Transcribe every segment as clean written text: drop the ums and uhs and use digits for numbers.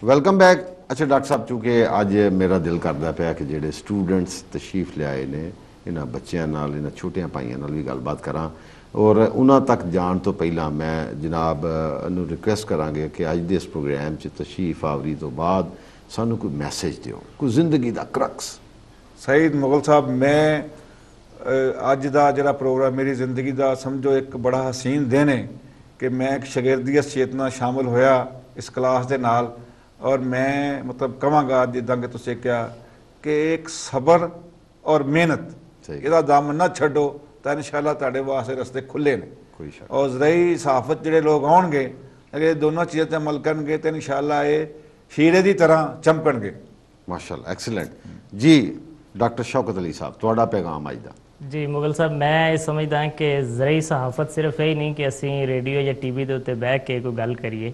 Welcome back. ਅੱਛਾ doctor ਸਾਹਿਬ, ਚੂੰਕਿ ਅੱਜ ਮੇਰਾ ਦਿਲ ਕਰਦਾ ਪਿਆ ਕਿ ਜਿਹੜੇ ਸਟੂਡੈਂਟਸ ਤਸ਼ਰੀਫ ਲਿਆਏ ਨੇ ਇਹਨਾਂ ਬੱਚਿਆਂ ਨਾਲ, ਇਹਨਾਂ ਛੋਟਿਆਂ ਭਾਈਆਂ ਨਾਲ ਵੀ ਗੱਲਬਾਤ ਕਰਾਂ, ਔਰ ਉਹਨਾਂ ਤੱਕ ਜਾਣ ਤੋਂ ਪਹਿਲਾਂ ਮੈਂ ਜਨਾਬ ਨੂੰ ਰਿਕੁਐਸਟ ਕਰਾਂਗੇ ਕਿ ਅੱਜ ਦੇ ਇਸ ਪ੍ਰੋਗਰਾਮ 'ਚ ਤਸ਼ਰੀਫ ਆਵਰੀ ਤੋਂ ਬਾਅਦ ਸਾਨੂੰ ਕੋਈ ਮੈਸੇਜ ਦਿਓ, ਕੋਈ ਜ਼ਿੰਦਗੀ ਦਾ ਕਰਕਸ। ਸਈਦ ਮੁਗਲ ਸਾਹਿਬ, ਮੈਂ ਅੱਜ ਦਾ ਜਿਹੜਾ ਪ੍ਰੋਗਰਾਮ ਮੇਰੀ ਜ਼ਿੰਦਗੀ ਦਾ ਸਮਝੋ ਇੱਕ ਬੜਾ ਹਸੀਨ ਦਿਨ ਹੈ ਕਿ ਮੈਂ ਇੱਕ ਸ਼ਾਗਿਰਦੀਅਤ ਚੇਤਨਾ ਸ਼ਾਮਲ ਹੋਇਆ ਇਸ ਕਲਾਸ ਦੇ ਨਾਲ, ਔਰ ਮੈਂ ਮਤਲਬ ਕਹਾਂਗਾ ਜਿੱਦਾਂ ਕਿ ਤੁਸੀਂ ਕਿਹਾ ਕਿ ਇੱਕ ਸਬਰ ਔਰ ਮਿਹਨਤ ਇਹਦਾ ਦਮ ਨਾ ਛੱਡੋ ਤਾਂ ਇਨਸ਼ਾਅੱਲਾ ਤੁਹਾਡੇ ਵਾਸਤੇ ਰਸਤੇ ਖੁੱਲੇ ਨੇ। ਕੋਈ ਸ਼ੱਕ ਔਰ ਜ਼ਰਾਈ ਸਹਾਫਤ ਜਿਹੜੇ ਲੋਕ ਆਉਣਗੇ ਅਗਰ ਇਹ ਦੋਨੋਂ ਚੀਜ਼ਾਂ 'ਤੇ ਅਮਲ ਕਰਨਗੇ ਤਾਂ ਇਨਸ਼ਾਅੱਲਾ ਇਹ ਸ਼ੀਰੇ ਦੀ ਤਰ੍ਹਾਂ ਚਮਕਣਗੇ। ਮਾਸ਼ਾਅੱਲਾ, ਐਕਸੀਲੈਂਟ ਜੀ। ਡਾਕਟਰ ਸ਼ੌਕਤ ਅਲੀ ਸਾਹਿਬ, ਤੁਹਾਡਾ ਪੈਗਾਮ ਅੱਜ ਦਾ। ਜੀ ਮੁਗਲ ਸਾਹਿਬ, ਮੈਂ ਇਹ ਸਮਝਦਾ ਕਿ ਜ਼ਰਾਈ ਸਹਾਫਤ ਸਿਰਫ ਇਹ ਨਹੀਂ ਕਿ ਅਸੀਂ ਰੇਡੀਓ ਜਾਂ ਟੀਵੀ ਦੇ ਉੱਤੇ ਬਹਿ ਕੇ ਕੋਈ ਗੱਲ ਕਰੀਏ।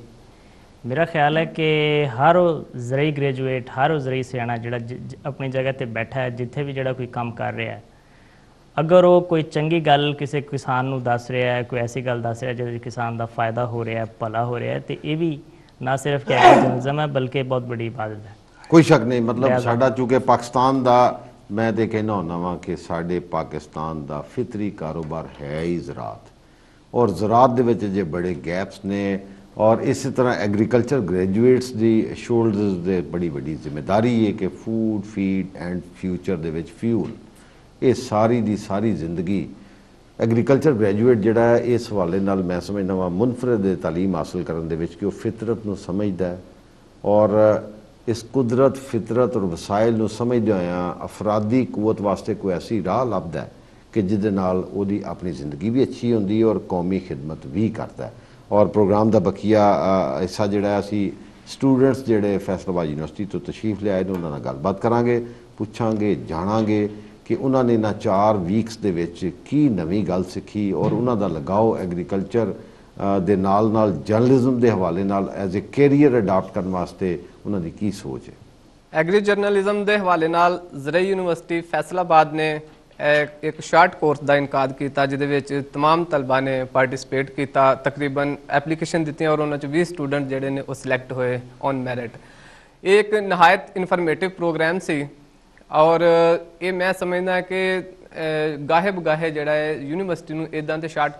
ਮੇਰਾ ਖਿਆਲ ਹੈ ਕਿ ਹਰ ਉਹ ਜ਼ਰਾਈ ਗ੍ਰੈਜੂਏਟ, ਹਰ ਉਹ ਜ਼ਰਾਈ ਸਿਆਣਾ ਜਿਹੜਾ ਆਪਣੀ ਜਗ੍ਹਾ 'ਤੇ ਬੈਠਾ ਹੈ, ਜਿੱਥੇ ਵੀ ਜਿਹੜਾ ਕੋਈ ਕੰਮ ਕਰ ਰਿਹਾ ਹੈ, ਅਗਰ ਉਹ ਕੋਈ ਚੰਗੀ ਗੱਲ ਕਿਸੇ ਕਿਸਾਨ ਨੂੰ ਦੱਸ ਰਿਹਾ ਹੈ, ਕੋਈ ਐਸੀ ਗੱਲ ਦੱਸ ਰਿਹਾ ਜਿਹਦੇ ਕਿਸਾਨ ਦਾ ਫਾਇਦਾ ਹੋ ਰਿਹਾ ਹੈ, ਭਲਾ ਹੋ ਰਿਹਾ ਹੈ, ਤੇ ਇਹ ਵੀ ਨਾ ਸਿਰਫ ਕਿ ਜਰਨਲਿਜ਼ਮ ਹੈ ਬਲਕਿ ਬਹੁਤ ਬੜੀ ਇਬਾਦਤ ਹੈ। ਕੋਈ ਸ਼ੱਕ ਨਹੀਂ। ਮਤਲਬ ਸਾਡਾ ਚੂੰਕਿ ਪਾਕਿਸਤਾਨ ਦਾ, ਮੈਂ ਤਾਂ ਕਹਿਣਾ ਹੁੰਦਾ ਵਾਂ ਕਿ ਸਾਡੇ ਪਾਕਿਸਤਾਨ ਦਾ ਫਿਤਰੀ ਕਾਰੋਬਾਰ ਹੈ ਹੀ ਜ਼ਰਾਤ, ਔਰ ਜ਼ਰਾਤ ਦੇ ਵਿੱਚ ਜੇ ਬੜੇ ਗੈਪਸ ਨੇ, ਔਰ ਇਸੇ ਤਰ੍ਹਾਂ ਐਗਰੀਕਲਚਰ ਗ੍ਰੈਜੂਏਟਸ ਦੀ ਸ਼ੋਲਡਰਸ ਦੇ ਬੜੀ ਵੱਡੀ ਜ਼ਿੰਮੇਦਾਰੀ ਹੈ ਕਿ ਫੂਡ, ਫੀਡ ਐਂਡ ਫਿਊਚਰ ਦੇ ਵਿੱਚ ਫਿਊਲ, ਇਹ ਸਾਰੀ ਦੀ ਸਾਰੀ ਜ਼ਿੰਦਗੀ ਐਗਰੀਕਲਚਰ ਗ੍ਰੈਜੂਏਟ ਜਿਹੜਾ ਹੈ ਇਸ ਹਵਾਲੇ ਨਾਲ ਮੈਂ ਸਮਝਦਾ ਵਾਂ ਮੁਨਫਰਦ ਤਾਲੀਮ ਹਾਸਲ ਕਰਨ ਦੇ ਵਿੱਚ ਕਿ ਉਹ ਫਿਤਰਤ ਨੂੰ ਸਮਝਦਾ ਔਰ ਇਸ ਕੁਦਰਤ, ਫਿਤਰਤ ਔਰ ਵਸਾਇਲ ਨੂੰ ਸਮਝਦੇ ਹੋਇਆਂ ਅਫਰਾਦੀ ਕੁਵਤ ਵਾਸਤੇ ਕੋਈ ਐਸੀ ਰਾਹ ਲੱਭਦਾ ਕਿ ਜਿਹਦੇ ਨਾਲ ਉਹਦੀ ਆਪਣੀ ਜ਼ਿੰਦਗੀ ਵੀ ਅੱਛੀ ਹੁੰਦੀ ਔਰ ਕੌਮੀ ਖਿਦਮਤ ਵੀ ਕਰਦਾ। ਔਰ ਪ੍ਰੋਗਰਾਮ ਦਾ ਬਕੀਆ ਹਿੱਸਾ ਜਿਹੜਾ ਅਸੀਂ ਸਟੂਡੈਂਟਸ ਜਿਹੜੇ ਫੈਸਲਾਬਾਦ ਯੂਨੀਵਰਸਿਟੀ ਤੋਂ ਤਸ਼ਰੀਫ ਲਿਆਏ ਨੇ ਉਹਨਾਂ ਨਾਲ ਗੱਲਬਾਤ ਕਰਾਂਗੇ, ਪੁੱਛਾਂਗੇ, ਜਾਣਾਂਗੇ ਕਿ ਉਹਨਾਂ ਨੇ ਇਹਨਾਂ 4 ਵੀਕਸ ਦੇ ਵਿੱਚ ਕੀ ਨਵੀਂ ਗੱਲ ਸਿੱਖੀ ਔਰ ਉਹਨਾਂ ਦਾ ਲਗਾਓ ਐਗਰੀਕਲਚਰ ਦੇ ਨਾਲ ਨਾਲ ਜਰਨਲਿਜ਼ਮ ਦੇ ਹਵਾਲੇ ਨਾਲ ਐਜ਼ ਏ ਕੈਰੀਅਰ ਅਡਾਪਟ ਕਰਨ ਵਾਸਤੇ ਉਹਨਾਂ ਦੀ ਕੀ ਸੋਚ ਹੈ। ਐਗਰੀ ਜਰਨਲਿਜ਼ਮ ਦੇ ਹਵਾਲੇ ਨਾਲ ਜ਼ਰਾਈ ਯੂਨੀਵਰਸਿਟੀ ਫੈਸਲਾਬਾਦ ਨੇ ਇੱਕ ਸ਼ਾਰਟ ਕੋਰਸ ਦਾ ਇਨਕਾਦ ਕੀਤਾ ਜਿਹਦੇ ਵਿੱਚ तमाम ਤਲਬਾ ਨੇ ਪਾਰਟਿਸਿਪੇਟ ਕੀਤਾ। ਤਕਰੀਬਨ ਐਪਲੀਕੇਸ਼ਨ ਦਿੱਤੀਆਂ ਔਰ ਉਹਨਾਂ 'ਚ 20 ਸਟੂਡੈਂਟ ਜਿਹੜੇ ਨੇ ਉਹ ਸਿਲੈਕਟ ਹੋਏ ਔਨ ਮੈਰਿਟ। ਇਹ ਇੱਕ ਨਹਾਇਤ ਇਨਫੋਰਮੇਟਿਵ ਪ੍ਰੋਗਰਾਮ ਸੀ ਔਰ ਇਹ ਮੈਂ ਸਮਝਦਾ ਕਿ ਗਾਹੇ ਬਗਾਹੇ ਜਿਹੜਾ ਹੈ ਯੂਨੀਵਰਸਿਟੀ ਨੂੰ ਇੱਦਾਂ ਦੇ ਸ਼ਾਰਟ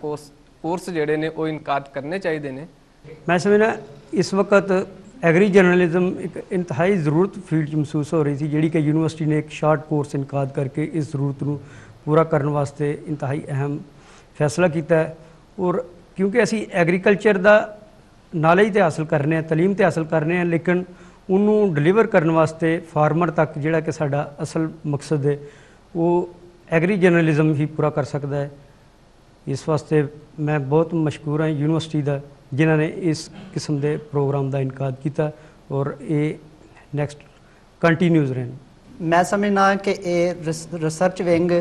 ਕੋਰਸ ਜਿਹੜੇ ਨੇ ਉਹ ਇਨਕਾਦ ਕਰਨੇ ਚਾਹੀਦੇ ਨੇ। ਮੈਂ ਸਮਝਦਾ ਇਸ ਵਕਤ ਐਗਰੀ ਜਰਨਲਿਜ਼ਮ ਇੱਕ ਇੰਤਹਾਈ ਜ਼ਰੂਰਤ ਫੀਲਡ 'ਚ ਮਹਿਸੂਸ ਹੋ ਰਹੀ ਸੀ, ਜਿਹੜੀ ਕਿ ਯੂਨੀਵਰਸਿਟੀ ਨੇ ਇੱਕ ਸ਼ਾਰਟ ਕੋਰਸ ਇਨਕਾਦ ਕਰਕੇ ਇਸ ਜ਼ਰੂਰਤ ਨੂੰ ਪੂਰਾ ਕਰਨ ਵਾਸਤੇ ਇੰਤਹਾਈ ਅਹਿਮ ਫੈਸਲਾ ਕੀਤਾ ਹੈ। ਔਰ ਕਿਉਂਕਿ ਅਸੀਂ ਐਗਰੀਕਲਚਰ ਦਾ ਨਾਲੇਜ ਤੇ ਹਾਸਲ ਕਰਨੇ ਆ, ਤਾਲੀਮ ਤੇ ਹਾਸਲ ਕਰਨੇ ਆ, ਲੇਕਿਨ ਉਹਨੂੰ ਡਿਲੀਵਰ ਕਰਨ ਵਾਸਤੇ ਫਾਰਮਰ ਤੱਕ ਜਿਹੜਾ ਕਿ ਸਾਡਾ ਅਸਲ ਮਕਸਦ ਹੈ ਉਹ ਐਗਰੀ ਜਰਨਲਿਜ਼ਮ ਹੀ ਪੂਰਾ ਕਰ ਸਕਦਾ ਹੈ। ਇਸ ਵਾਸਤੇ ਮੈਂ ਬਹੁਤ ਮਸ਼ਕੂਰ ਹਾਂ ਯੂਨੀਵਰਸਿਟੀ ਦਾ ਜਿਨ੍ਹਾਂ ਨੇ ਇਸ ਕਿਸਮ ਦੇ ਪ੍ਰੋਗਰਾਮ ਦਾ ਇਨਕਾਦ ਕੀਤਾ ਔਰ ਇਹ ਨੈਕਸਟ ਕੰਟੀਨਿਊਜ਼ ਰਹਿਣ। ਮੈਂ ਸਮਝਦਾ ਕਿ ਇਹ ਰਿਸਰਚ ਵਿੰਗ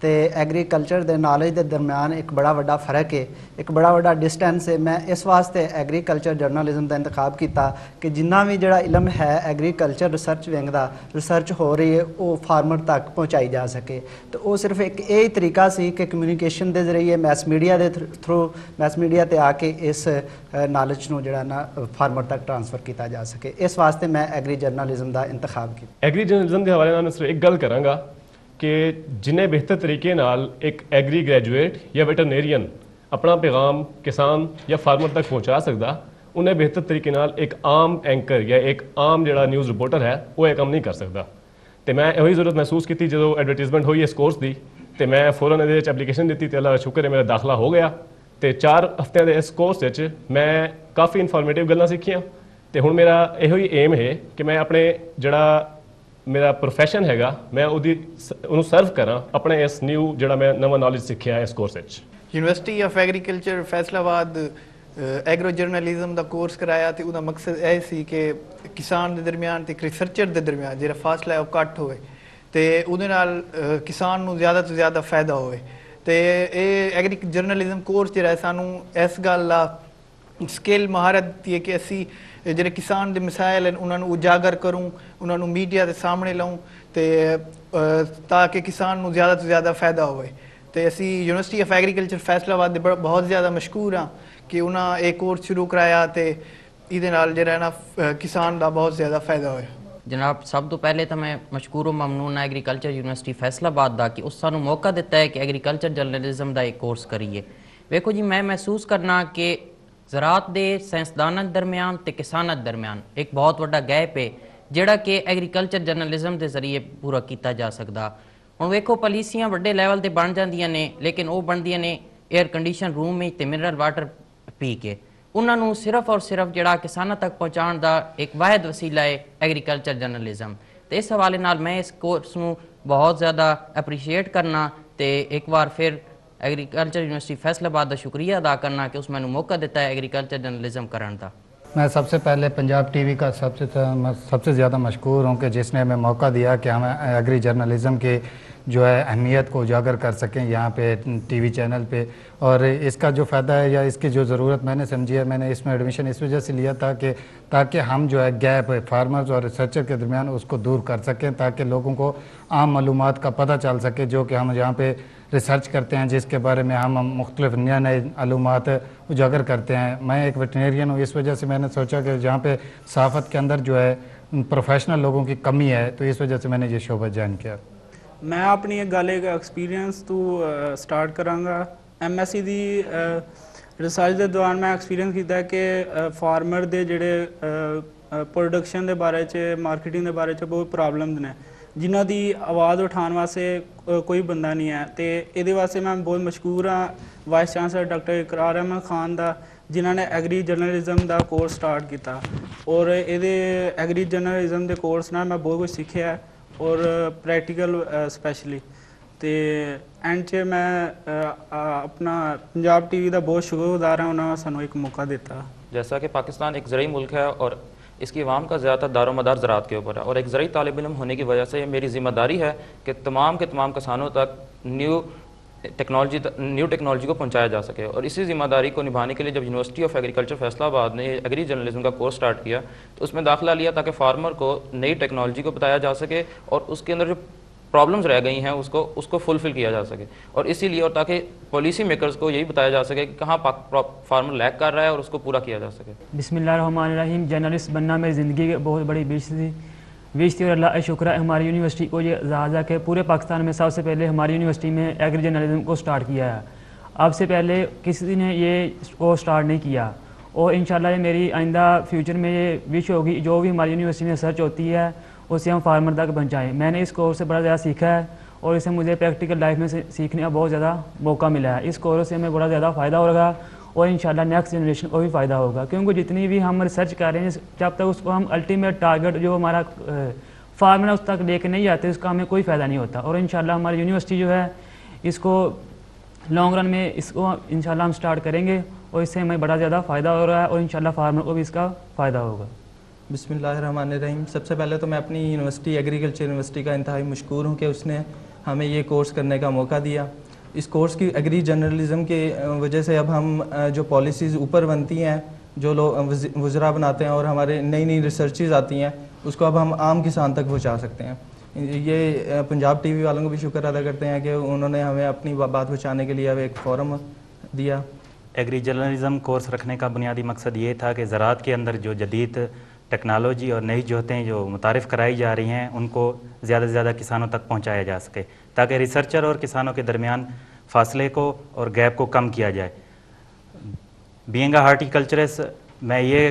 ਤੇ ਐਗਰੀਕਲਚਰ ਦੇ ਨੌਲੇਜ ਦੇ ਦਰਮਿਆਨ ਇੱਕ ਬੜਾ ਵੱਡਾ ਫਰਕ ਹੈ, ਇੱਕ ਬੜਾ ਵੱਡਾ ਡਿਸਟੈਂਸ ਹੈ। ਮੈਂ ਇਸ ਵਾਸਤੇ ਐਗਰੀਕਲਚਰ ਜਰਨਲਿਜ਼ਮ ਦਾ ਇੰਤਖਾਬ ਕੀਤਾ ਕਿ ਜਿੰਨਾ ਵੀ ਜਿਹੜਾ ਇਲਮ ਹੈ ਐਗਰੀਕਲਚਰ ਰਿਸਰਚ ਵਿੰਗ ਦਾ ਰਿਸਰਚ ਹੋ ਰਹੀ ਹੈ ਉਹ ਫਾਰਮਰ ਤੱਕ ਪਹੁੰਚਾਈ ਜਾ ਸਕੇ। ਤੇ ਉਹ ਸਿਰਫ ਇੱਕ ਇਹ ਤਰੀਕਾ ਸੀ ਕਿ ਕਮਿਊਨੀਕੇਸ਼ਨ ਦੇ ਜ਼ਰੀਏ ਮੈਸ ਮੀਡੀਆ ਦੇ ਥਰੂ ਮੈਸ ਮੀਡੀਆ ਤੇ ਆ ਕੇ ਇਸ ਨੌਲੇਜ ਨੂੰ ਜਿਹੜਾ ਨਾ ਫਾਰਮਰ ਤੱਕ ਟ੍ਰਾਂਸਫਰ ਕੀਤਾ ਜਾ ਸਕੇ। ਇਸ ਵਾਸਤੇ ਮੈਂ ਐਗਰੀ ਜਰਨਲਿਜ਼ਮ ਦਾ ਇੰਤਖਾਬ ਕੀਤਾ। ਐਗਰੀ ਜਰਨਲਿਜ਼ਮ ਦੇ ਹਵਾਲੇ ਨਾਲ ਸਿਰਫ ਇੱਕ ਗੱਲ ਕਰਾਂਗਾ ਕਿ ਜਿੰਨੇ ਬਿਹਤਰ ਤਰੀਕੇ ਨਾਲ ਇੱਕ ਐਗਰੀ ਗ੍ਰੈਜੂਏਟ ਜਾਂ ਵੈਟਰਨੇਰੀਅਨ ਆਪਣਾ ਪੈਗਾਮ ਕਿਸਾਨ ਜਾਂ ਫਾਰਮਰ ਤੱਕ ਪਹੁੰਚਾ ਸਕਦਾ, ਉਹਨੇ ਬਿਹਤਰ ਤਰੀਕੇ ਨਾਲ ਇੱਕ ਆਮ ਐਂਕਰ ਜਾਂ ਇੱਕ ਆਮ ਜਿਹੜਾ ਨਿਊਜ਼ ਰਿਪੋਰਟਰ ਹੈ ਉਹ ਇਹ ਕੰਮ ਨਹੀਂ ਕਰ ਸਕਦਾ। ਤੇ ਮੈਂ ਇਹੀ ਜ਼ਰੂਰਤ ਮਹਿਸੂਸ ਕੀਤੀ ਜਦੋਂ ਐਡਵਰਟਾਈਜ਼ਮੈਂਟ ਹੋਈ ਇਸ ਕੋਰਸ ਦੀ, ਤੇ ਮੈਂ ਫੌਰਨ ਇਹਦੇ ਵਿੱਚ ਐਪਲੀਕੇਸ਼ਨ ਦਿੱਤੀ ਤੇ ਅੱਲਾ ਦਾ ਸ਼ੁਕਰ ਹੈ ਮੇਰਾ ਦਾਖਲਾ ਹੋ ਗਿਆ। ਤੇ 4 ਹਫ਼ਤਿਆਂ ਦੇ ਇਸ ਕੋਰਸ ਵਿੱਚ ਮੈਂ ਕਾਫੀ ਇਨਫੋਰਮੇਟਿਵ ਗੱਲਾਂ ਸਿੱਖੀਆਂ ਤੇ ਹੁਣ ਮੇਰਾ ਇਹੋ ਹੀ ਏਮ ਹੈ ਕਿ ਮੈਂ ਆਪਣੇ ਜਿਹੜਾ ਮੇਰਾ ਪ੍ਰੋਫੈਸ਼ਨ ਹੈਗਾ ਮੈਂ ਉਹਨੂੰ ਸਰਵ ਕਰਾਂ ਆਪਣੇ ਇਸ ਨਿਊ ਜਿਹੜਾ ਮੈਂ ਨਵਾਂ ਨੌਲੇਜ ਸਿੱਖਿਆ ਇਸ ਕੋਰਸ ਵਿੱਚ। University of agriculture Faisalabad agro journalism ਦਾ ਕੋਰਸ ਕਰਾਇਆ ਤੇ ਉਹਦਾ ਮਕਸਦ ਇਹ ਸੀ ਕਿ ਕਿਸਾਨ ਦੇ ਦਰਮਿਆਨ ਤੇ ਰਿਸਰਚਰ ਦੇ ਦਰਮਿਆਨ ਜਿਹੜਾ ਫਾਸਲਾ ਹੈ ਉਹ ਘੱਟ ਹੋਵੇ ਤੇ ਉਹਦੇ ਨਾਲ ਕਿਸਾਨ ਨੂੰ ਜ਼ਿਆਦਾ ਤੋਂ ਜ਼ਿਆਦਾ ਫਾਇਦਾ ਹੋਵੇ। ਤੇ ਇਹ ਐਗਰੀ ਜਰਨਲਿਜ਼ਮ ਕੋਰਸ ਜਿਹੜਾ ਸਾਨੂੰ ਇਸ ਗੱਲ ਦਾ ਸਕਿੱਲ ਮਹਾਰਤ ਦਿੱਤੀ ਹੈ ਕਿ ਅਸੀਂ ਜਿਹੜੇ ਕਿਸਾਨ ਦੇ ਮਸਾਇਲ ਹਨ ਉਹਨਾਂ ਨੂੰ ਉਜਾਗਰ ਕਰੂੰ, ਉਹਨਾਂ ਨੂੰ ਮੀਡੀਆ ਦੇ ਸਾਹਮਣੇ ਲਾऊं ਤੇ ਤਾਂ ਕਿ ਕਿਸਾਨ ਨੂੰ ਜ਼ਿਆਦਾ ਤੋਂ ਜ਼ਿਆਦਾ ਫਾਇਦਾ ਹੋਵੇ। ਤੇ ਅਸੀਂ ਯੂਨੀਵਰਸਿਟੀ ਆਫ ਐਗਰੀਕਲਚਰ ਫੈਸਲਾਬਾਦ ਦੇ ਬਹੁਤ ਜ਼ਿਆਦਾ ਮਸ਼ਕੂਰ ਹਾਂ ਕਿ ਉਹਨਾਂ ਇਹ ਕੋਰਸ ਸ਼ੁਰੂ ਕਰਾਇਆ ਤੇ ਇਹਦੇ ਨਾਲ ਜਿਹੜਾ ਨਾ ਕਿਸਾਨ ਦਾ ਬਹੁਤ ਜ਼ਿਆਦਾ ਫਾਇਦਾ ਹੋਇਆ। ਜਨਾਬ, ਸਭ ਤੋਂ ਪਹਿਲੇ ਤਾਂ ਮੈਂ ਮਸ਼ਕੂਰ و ਮਮਨੂਨ ਹਾਂ ਐਗਰੀਕਲਚਰ ਯੂਨੀਵਰਸਿਟੀ ਫੈਸਲਾਬਾਦ ਦਾ ਕਿ ਉਸ ਸਾਨੂੰ ਮੌਕਾ ਦਿੱਤਾ ਹੈ ਕਿ ਐਗਰੀਕਲਚਰ ਜਰਨਲਿਜ਼ਮ ਦਾ ਇੱਕ ਕੋਰਸ ਕਰੀਏ। ਵੇਖੋ ਜੀ, ਮੈਂ ਮਹਿਸੂਸ ਕਰਨਾ ਕਿ ਜ਼ਰਾਤ ਦੇ ਸਾਇੰਸਦਾਨਾਂ ਦਰਮਿਆਨ ਤੇ ਕਿਸਾਨਾਂ ਦਰਮਿਆਨ ਇੱਕ ਬਹੁਤ ਵੱਡਾ ਗੈਪ ਹੈ ਜਿਹੜਾ ਕਿ ਐਗਰੀਕਲਚਰ ਜਰਨਲਿਜ਼ਮ ਦੇ ਜ਼ਰੀਏ ਪੂਰਾ ਕੀਤਾ ਜਾ ਸਕਦਾ। ਹੁਣ ਵੇਖੋ, ਪਾਲਿਸੀਆਂ ਵੱਡੇ ਲੈਵਲ ਤੇ ਬਣ ਜਾਂਦੀਆਂ ਨੇ, ਲੇਕਿਨ ਉਹ ਬਣਦੀਆਂ ਨੇ 에ਅਰ ਕੰਡੀਸ਼ਨ ਰੂਮ ਵਿੱਚ ਤੇ ਮਿਨਰਲ ਵਾਟਰ ਪੀ ਕੇ। ਉਹਨਾਂ ਨੂੰ ਸਿਰਫ ਔਰ ਸਿਰਫ ਜਿਹੜਾ ਕਿਸਾਨਾਂ ਤੱਕ ਪਹੁੰਚਾਉਣ ਦਾ ਇੱਕ ਵਾਹਿਦ ਵਸੀਲਾ ਹੈ ਐਗਰੀਕਲਚਰ ਜਰਨਲਿਜ਼ਮ। ਤੇ ਇਸ ਹਵਾਲੇ ਨਾਲ ਮੈਂ ਇਸ ਕੋਰਸ ਨੂੰ ਬਹੁਤ ਜ਼ਿਆਦਾ ਅਪਰੀਸ਼ੀਏਟ ਕਰਨਾ ਤੇ ਇੱਕ ਵਾਰ ਫਿਰ ਐਗਰੀਕਲਚਰ ਯੂਨੀਵਰਸਿਟੀ ਫੈਸਲਾਬਾਦ ਦਾ ਸ਼ੁਕਰੀਆ ਅਦਾ करना कि उसमें मौका देता है एग्रीकल्चर जर्नलिज्म करने का। मैं सबसे पहले पंजाब टीवी का सबसे ज़्यादा मशकूर हूँ कि जिसने हमें मौका दिया कि हम एग्री जर्नलिज़म की जो है अहमियत को उजागर कर सकें यहाँ पे टीवी चैनल पे। और इसका जो फ़ायदा है या इसकी जो ज़रूरत मैंने समझी है, मैंने इसमें एडमिशन इस वजह से लिया था कि ताकि हम जो है गैप फार्मर्स और रिसर्चर के दरमियान उसको दूर कर सकें, ताकि लोगों को आम मालूमात का पता चल सके जो कि हम यहाँ पे रिसर्च करते हैं, जिसके बारे में हम मुख्तलिफ नए नए मालूमात उजागर करते हैं। मैं एक वेटनेरियन हूँ, इस वजह से मैंने सोचा कि जहाँ पे सहाफ़त के अंदर जो है प्रोफेशनल लोगों की कमी है, तो इस वजह से मैंने ये शोबा ज्वाइन किया। मैं अपनी एक गल एक एक्सपीरियंस तो स्टार्ट करांगा। MSc ਦੀ रिसर्च ਦੇ ਦੌਰਾਨ ਮੈਂ ਐਕਸਪੀਰੀਅੰਸ ਕੀਤਾ ਹੈ ਕਿ ਫਾਰਮਰ ਦੇ ਜਿਹੜੇ ਪ੍ਰੋਡਕਸ਼ਨ ਦੇ ਬਾਰੇ 'ਚ ਮਾਰਕੀਟਿੰਗ ਦੇ ਬਾਰੇ 'ਚ ਬਹੁਤ ਪ੍ਰੋਬਲਮਸ ਨੇ ਜਿਨ੍ਹਾਂ ਦੀ ਆਵਾਜ਼ ਉਠਾਉਣ ਵਾਸਤੇ ਕੋਈ ਬੰਦਾ ਨਹੀਂ ਹੈ। ਤੇ ਇਹਦੇ ਵਾਸਤੇ ਮੈਂ ਬਹੁਤ ਮਸ਼ਕੂਰ ਹਾਂ vice chancellor doctor Ikrar Ahmad Khan ਦਾ, ਜਿਨ੍ਹਾਂ ਨੇ ਐਗਰੀ ਜਰਨਲਿਜ਼ਮ ਦਾ ਕੋਰਸ ਸਟਾਰਟ ਕੀਤਾ। ਔਰ ਇਹਦੇ ਐਗਰੀ ਜਰਨਲਿਜ਼ਮ ਦੇ ਕੋਰਸ ਨਾਲ ਮੈਂ ਬਹੁਤ ਕੁਝ ਸਿੱਖਿਆ और प्रैक्टिकल स्पैशली। तो एंड च मैं अपना पंजाब टीवी का बहुत शुक्रगुजार हाँ, उन्होंने सानू एक मौका दिता। जैसा कि पाकिस्तान एक ज़रूरी मुल्क है और इसकी आवाम का ज़्यादातर दारोमदार ज़राअत के ऊपर है, और एक ज़रूरी तालिब इल्म होने की वजह से मेरी ज़िम्मेदारी है कि तमाम के तमाम किसानों तक न्यू टेक्नोलॉजी को पहुंचाया जा सके। और इसी ज़िम्मेदारी को निभाने के लिए जब यूनिवर्सिटी ऑफ एग्रीकल्चर फैसलाबाद ने एग्री जर्नलिज्म का कोर्स स्टार्ट किया तो उसमें दाखिला लिया ताकि फार्मर को नई टेक्नोलॉजी को बताया जा सके और उसके अंदर जो प्रॉब्लम्स रह गई हैं उसको फुलफ़िल किया जा सके। और इसीलिए और ताकि पॉलिसी मेकर्स को यही बताया जा सके कि कहाँ फार्मर लैग कर रहा है और उसको पूरा किया जा सके। बिस्मिल्लाहिर्रहमानिर्रहीम। जर्नलिस्ट बनना मेरी ज़िंदगी की बहुत बड़ी विश थी और अल्लाह का शुक्र है हमारी यूनिवर्सिटी को ये एजाज़ है कि पूरे पाकिस्तान में सबसे पहले हमारी यूनिवर्सिटी में एग्री जर्नलिज्म को स्टार्ट किया है। अब से पहले किसी ने ये को स्टार्ट नहीं किया और इंशाल्लाह ये मेरी आइंदा फ्यूचर में ये विश होगी जो भी हमारी यूनिवर्सिटी में रिसर्च होती है उसे हम फार्मर तक पहुँचाएँ। मैंने इस कोर्स से बड़ा ज़्यादा सीखा है और इसे मुझे प्रैक्टिकल लाइफ में सीखने का बहुत ज़्यादा मौका मिला है। इस कोर्स से हमें बड़ा ज़्यादा फ़ायदा होगा और इंशाल्लाह नेक्स्ट जनरेशन को भी फ़ायदा होगा, क्योंकि जितनी भी हम रिसर्च कर रहे हैं जब तक उसको हम अल्टीमेट टारगेट जो हमारा फार्मर उस तक लेके नहीं आते उसका हमें कोई फ़ायदा नहीं होता। और इंशाल्लाह हमारी यूनिवर्सिटी जो है इसको लॉन्ग रन में इसको इंशाल्लाह हम स्टार्ट करेंगे और इससे हमें बड़ा ज़्यादा फ़ायदा हो रहा है और इंशाल्लाह फार्मर को भी इसका फ़ायदा होगा। बिस्मिल्लाहिर्रहमानिर्रहीम। सबसे पहले तो मैं अपनी यूनिवर्सिटी एग्रीकल्चर यूनिवर्सिटी का इंतहाई मशकूर हूँ कि उसने हमें ये कोर्स करने का मौका दिया। इस कोर्स की एग्री जर्नलिज्म की वजह से अब हम जो पॉलिसीज़ ऊपर बनती हैं, जो लोग वज़रा बनाते हैं और हमारे नई नई रिसर्चेज आती हैं उसको अब हम आम किसान तक पहुंचा सकते हैं। ये पंजाब टीवी वालों को भी शुक्र अदा करते हैं कि उन्होंने हमें अपनी बात पहुंचाने के लिए अब एक फोरम दिया। एग्री जर्नलिज्म कोर्स रखने का बुनियादी मकसद ये था कि ज़राअत के अंदर जो जदीद टेक्नोलॉजी और नई जोतें जो मुतारिफ़ कराई जा रही हैं उनको ज़्यादा से ज़्यादा किसानों तक पहुँचाया जा सके ताकि रिसर्चर और किसानों के दरमियान फासले को और गैप को कम किया जाए। बीइंग अ हार्टिकल्चरिस्ट मैं ये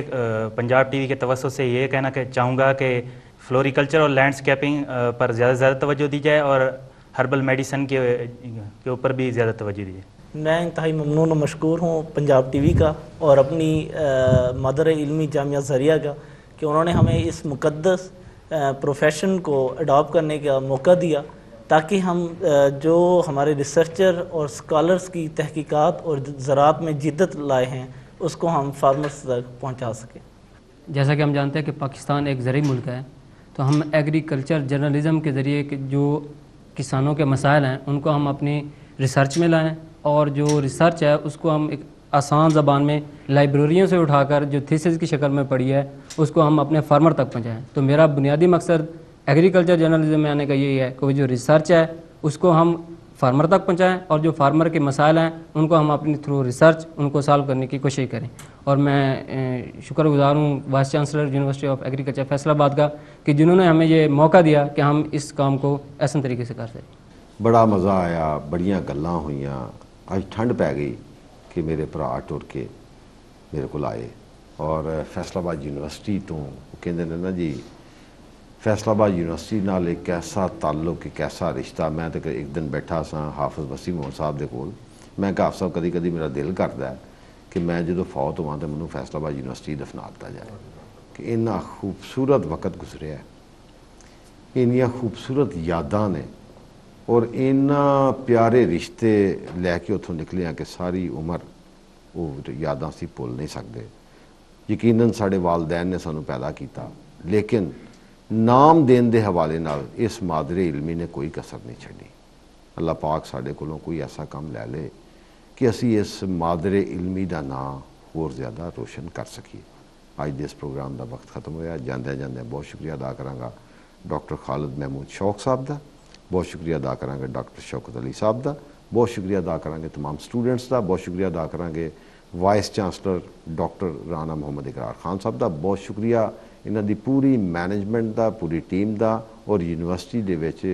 पंजाब टीवी के तवज्जुह से ये कहना चाहूँगा कि फ्लोरिकल्चर और लैंडस्केपिंग पर ज़्यादा से ज़्यादा तवज्जो दी जाए और हर्बल मेडिसन के ऊपर भी ज़्यादा तवज्जो दी जाए। मैं इंतहाई ममनून और मशकूर हूँ पंजाब टीवी का और अपनी मदर इल्मी जामिया ज़रिया का कि उन्होंने हमें इस मुक़द्दस प्रोफेशन को अडॉप्ट करने का मौका दिया ताकि हम जो हमारे रिसर्चर और स्कॉलर्स की तहकीकात और ज़राअत में जिद्दत लाए हैं उसको हम फार्मर्स तक पहुंचा सकें। जैसा कि हम जानते हैं कि पाकिस्तान एक ज़रूरी मुल्क है, तो हम एग्रीकल्चर जर्नलिज़म के ज़रिए जो किसानों के मसाइल हैं उनको हम अपनी रिसर्च में लाएं और जो रिसर्च है उसको हम एक आसान ज़बान में लाइब्रेरियों से उठाकर जो थीसिस की शक्ल में पढ़ी है उसको हम अपने फार्मर तक पहुँचाएँ। तो मेरा बुनियादी मकसद एग्रीकल्चर जर्नलिज्म में आने का यही है कि जो रिसर्च है उसको हम فارمر تک پہنچائیں اور جو فارمر کے مسائل ہیں ان کو ہم اپنی تھرو ریسرچ ان کو سالو کرنے کی کوشش کریں. اور میں شکر گزار ہوں vice chancellor university of agriculture Faisal آباد کا کہ جنہوں نے ہمیں یہ موقع دیا کہ ہم اس کام کو احسن طریقے سے کر سکیں. بڑا مزہ آیا, بڑیاں گلاں ہوئیاں. اج ٹھنڈ پی گئی کہ میرے بھرا ٹر کے میرے کو آئے اور فیصل آباد یونیورسٹی تو کہندے نے نا جی فیصل آباد یونیورسٹی نال ایک ایسا تعلق, ایک ایسا رشتہ. میں تو ایک دن بیٹھا سا حافظ وسیم محمد صاحب دے کول, میں کہا حافظ صاحب کدی کدی میرا دل کرتا ہے کہ میں جدو فوت ہوا تو مینوں فیصل آباد یونیورسٹی دفنا دتا جائے کہ اتنا خوبصورت وقت گزریا ہے, انیاں خوبصورت یاداں نے اور اتنا پیارے رشتے لے کے اتوں نکلے ہیں کہ ساری عمر وہ یاداں سی بھول نہیں سکتے. یقیناً ساڈے والدین نے سانوں پیدا کیتا, لیکن نام دین دے حوالے نال اس مادرے علمی نے کوئی کسر نہیں چھڈی. اللہ پاک ساڈے کولوں کوئی ایسا کام لے لے کہ اسی اس مادرے علمی دا نام اور زیادہ روشن کر سکیے. اج دے اس پروگرام دا وقت ختم ہویا. جاندے جاندے بہت شکریہ ادا کراں ڈاکٹر خالد محمود شوق صاحب دا, بہت شکریہ ادا کراں ڈاکٹر شوکت علی صاحب دا, بہت شکریہ ادا کراں تمام سٹوڈنٹس دا, بہت شکریہ ادا کراں وائس چانسلر ڈاکٹر رانا محمد اقرار خان صاحب دا, بہت شکریہ انہاں دی پوری مینجمنٹ دا, پوری ٹیم دا اور یونیورسٹی دے وچ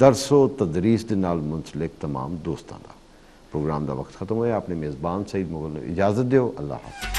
درس و تدریس دے نال منسلک تمام دوستاں دا. پروگرام دا وقت ختم ہویا. اپنے میزبان سعید مغل نے اجازت دیو. اللہ حافظ.